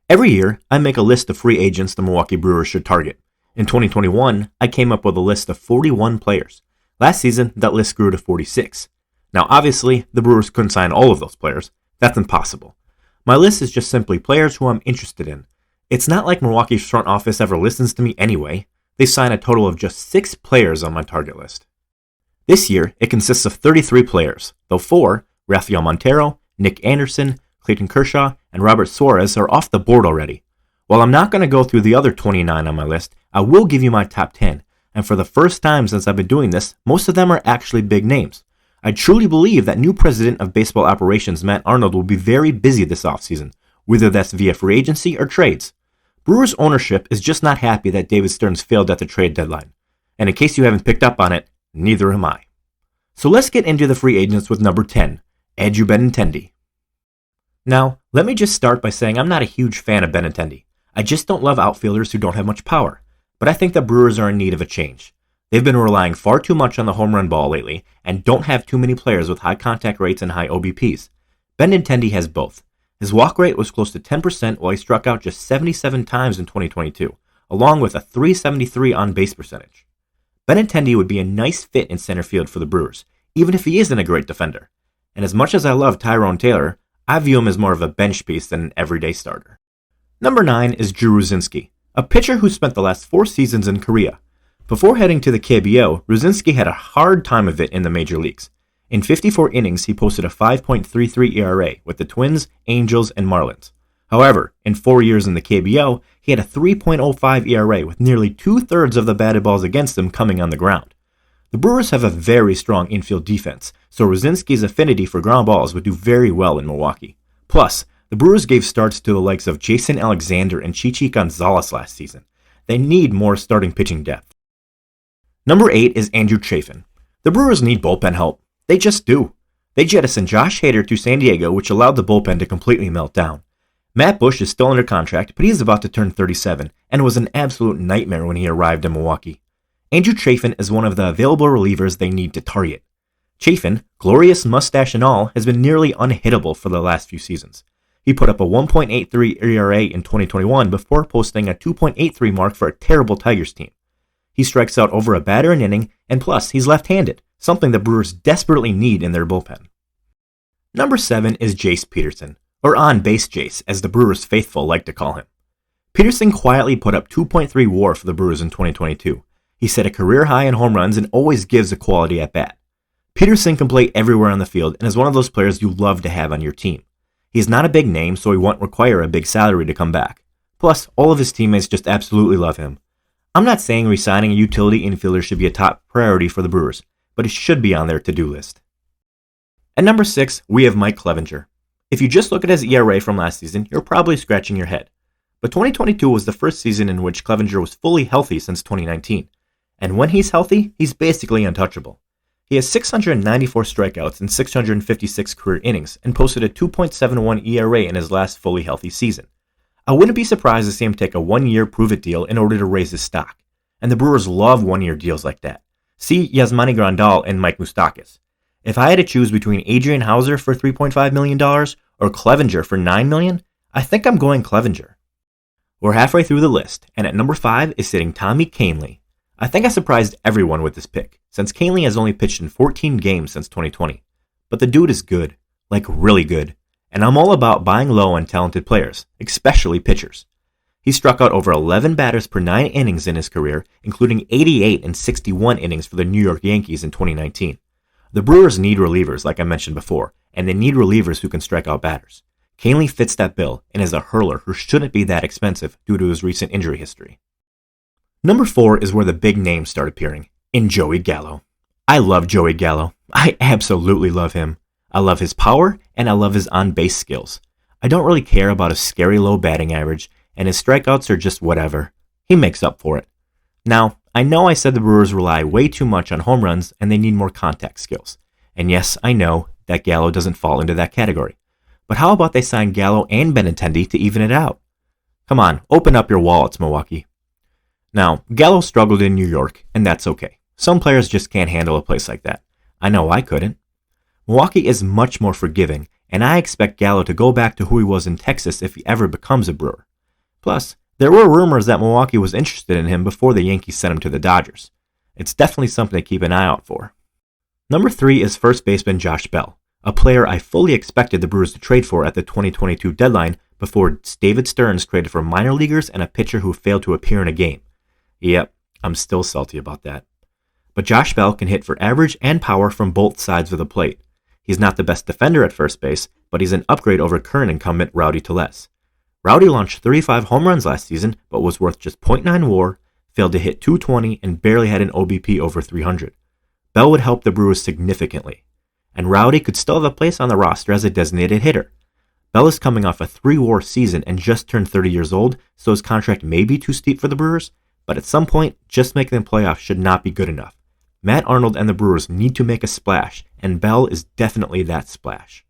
Every year, I make a list of free agents the Milwaukee Brewers should target. In 2021, I came up with a list of 41 players. Last season, that list grew to 46. Now, obviously, the Brewers couldn't sign all of those players. That's impossible. My list is just simply players who I'm interested in. It's not like Milwaukee's front office ever listens to me anyway. They sign a total of just 6 players on my target list. This year, it consists of 33 players, though 4, Rafael Montero, Nick Anderson, Clayton Kershaw, and Robert Suarez are off the board already. While I'm not going to go through the other 29 on my list, I will give you my top 10, and for the first time since I've been doing this, most of them are actually big names. I truly believe that new president of baseball operations Matt Arnold will be very busy this offseason, whether that's via free agency or trades. Brewers ownership is just not happy that David Stearns failed at the trade deadline, and in case you haven't picked up on it, neither am I. So let's get into the free agents with number 10, Andrew Benintendi. Now, let me just start by saying I'm not a huge fan of Benintendi. I just don't love outfielders who don't have much power, but I think the Brewers are in need of a change. They've been relying far too much on the home run ball lately and don't have too many players with high contact rates and high OBPs. Benintendi has both. His walk rate was close to 10% while he struck out just 77 times in 2022, along with a .373 on-base percentage. Benintendi would be a nice fit in center field for the Brewers, even if he isn't a great defender. And as much as I love Tyrone Taylor, I view him as more of a bench piece than an everyday starter. Number 9 is Drew Rucinski, a pitcher who spent the last 4 seasons in Korea. Before heading to the KBO, Rucinski had a hard time of it in the major leagues. In 54 innings, he posted a 5.33 ERA with the Twins, Angels, and Marlins. However, in 4 years in the KBO, he had a 3.05 ERA with nearly 2/3 of the batted balls against him coming on the ground. The Brewers have a very strong infield defense, so Rucinski's affinity for ground balls would do very well in Milwaukee. Plus, the Brewers gave starts to the likes of Jason Alexander and Chichi Gonzalez last season. They need more starting pitching depth. Number 8 is Andrew Chaffin. The Brewers need bullpen help. They just do. They jettisoned Josh Hader to San Diego, which allowed the bullpen to completely melt down. Matt Bush is still under contract, but he's about to turn 37, and was an absolute nightmare when he arrived in Milwaukee. Andrew Chaffin is one of the available relievers they need to target. Chaffin, glorious mustache and all, has been nearly unhittable for the last few seasons. He put up a 1.83 ERA in 2021 before posting a 2.83 mark for a terrible Tigers team. He strikes out over a batter an inning, and plus, he's left-handed, something the Brewers desperately need in their bullpen. Number 7 is Jace Peterson, or on-base Jace, as the Brewers faithful like to call him. Peterson quietly put up 2.3 WAR for the Brewers in 2022. He set a career high in home runs and always gives a quality at bat. Peterson can play everywhere on the field and is one of those players you love to have on your team. He's not a big name, so he won't require a big salary to come back. Plus, all of his teammates just absolutely love him. I'm not saying re-signing a utility infielder should be a top priority for the Brewers, but it should be on their to-do list. At number 6, we have Mike Clevenger. If you just look at his ERA from last season, you're probably scratching your head. But 2022 was the first season in which Clevenger was fully healthy since 2019. And when he's healthy, he's basically untouchable. He has 694 strikeouts in 656 career innings and posted a 2.71 ERA in his last fully healthy season. I wouldn't be surprised to see him take a 1-year prove-it deal in order to raise his stock. And the Brewers love 1-year deals like that. See Yasmani Grandal and Mike Moustakas. If I had to choose between Adrian Hauser for $3.5 million or Clevenger for $9 million, I think I'm going Clevenger. We're halfway through the list, and at number 5 is sitting Tommy Kahnle. I think I surprised everyone with this pick, since Kahnle has only pitched in 14 games since 2020. But the dude is good, like really good, and I'm all about buying low on talented players, especially pitchers. He struck out over 11 batters per 9 innings in his career, including 88 and 61 innings for the New York Yankees in 2019. The Brewers need relievers, like I mentioned before, and they need relievers who can strike out batters. Kahnle fits that bill and is a hurler who shouldn't be that expensive due to his recent injury history. Number 4 is where the big names start appearing, in Joey Gallo. I love Joey Gallo. I absolutely love him. I love his power, and I love his on-base skills. I don't really care about his scary low batting average, and his strikeouts are just whatever. He makes up for it. Now, I know I said the Brewers rely way too much on home runs, and they need more contact skills. And yes, I know that Gallo doesn't fall into that category. But how about they sign Gallo and Benintendi to even it out? Come on, open up your wallets, Milwaukee. Now, Gallo struggled in New York, and that's okay. Some players just can't handle a place like that. I know I couldn't. Milwaukee is much more forgiving, and I expect Gallo to go back to who he was in Texas if he ever becomes a Brewer. Plus, there were rumors that Milwaukee was interested in him before the Yankees sent him to the Dodgers. It's definitely something to keep an eye out for. Number 3 is first baseman Josh Bell, a player I fully expected the Brewers to trade for at the 2022 deadline before David Stearns traded for minor leaguers and a pitcher who failed to appear in a game. Yep, I'm still salty about that. But Josh Bell can hit for average and power from both sides of the plate. He's not the best defender at first base, but he's an upgrade over current incumbent Rowdy Tellez. Rowdy launched 35 home runs last season, but was worth just .9 WAR, failed to hit .220, and barely had an OBP over 300. Bell would help the Brewers significantly, and Rowdy could still have a place on the roster as a designated hitter. Bell is coming off a 3 WAR season and just turned 30 years old, so his contract may be too steep for the Brewers, but at some point, just making the playoffs should not be good enough. Matt Arnold and the Brewers need to make a splash, and Bell is definitely that splash.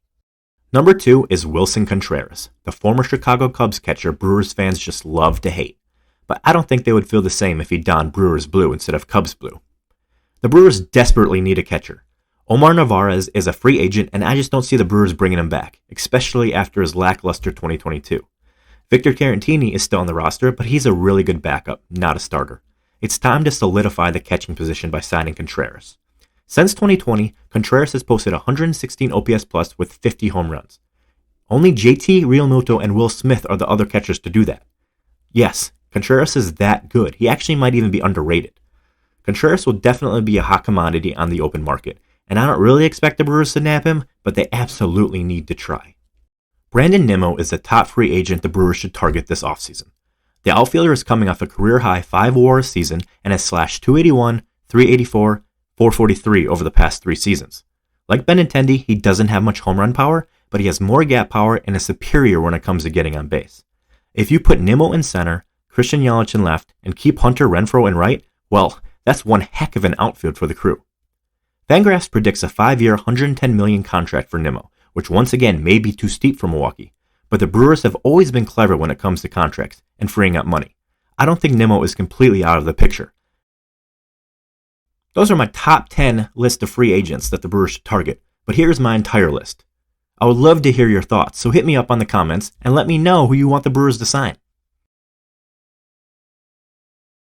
Number 2 is Wilson Contreras, the former Chicago Cubs catcher Brewers fans just love to hate. But I don't think they would feel the same if he donned Brewers blue instead of Cubs blue. The Brewers desperately need a catcher. Omar Narvaez is a free agent, and I just don't see the Brewers bringing him back, especially after his lackluster 2022. Victor Caratini is still on the roster, but he's a really good backup, not a starter. It's time to solidify the catching position by signing Contreras. Since 2020, Contreras has posted 116 OPS plus with 50 home runs. Only JT Realmuto and Will Smith are the other catchers to do that. Yes, Contreras is that good. He actually might even be underrated. Contreras will definitely be a hot commodity on the open market, and I don't really expect the Brewers to nab him, but they absolutely need to try. Brandon Nimmo is the top free agent the Brewers should target this offseason. The outfielder is coming off a career-high 5 WAR season and has slashed .281, .384, .443 over the past 3 seasons. Like Benintendi, he doesn't have much home run power, but he has more gap power and is superior when it comes to getting on base. If you put Nimmo in center, Christian Yelich in left, and keep Hunter Renfroe in right, well, that's one heck of an outfield for the crew. Fangraphs predicts a 5-year, $110 million contract for Nimmo, which once again may be too steep for Milwaukee, but the Brewers have always been clever when it comes to contracts and freeing up money. I don't think Nimmo is completely out of the picture. Those are my top 10 list of free agents that the Brewers should target, but here's my entire list. I would love to hear your thoughts, so hit me up on the comments and let me know who you want the Brewers to sign.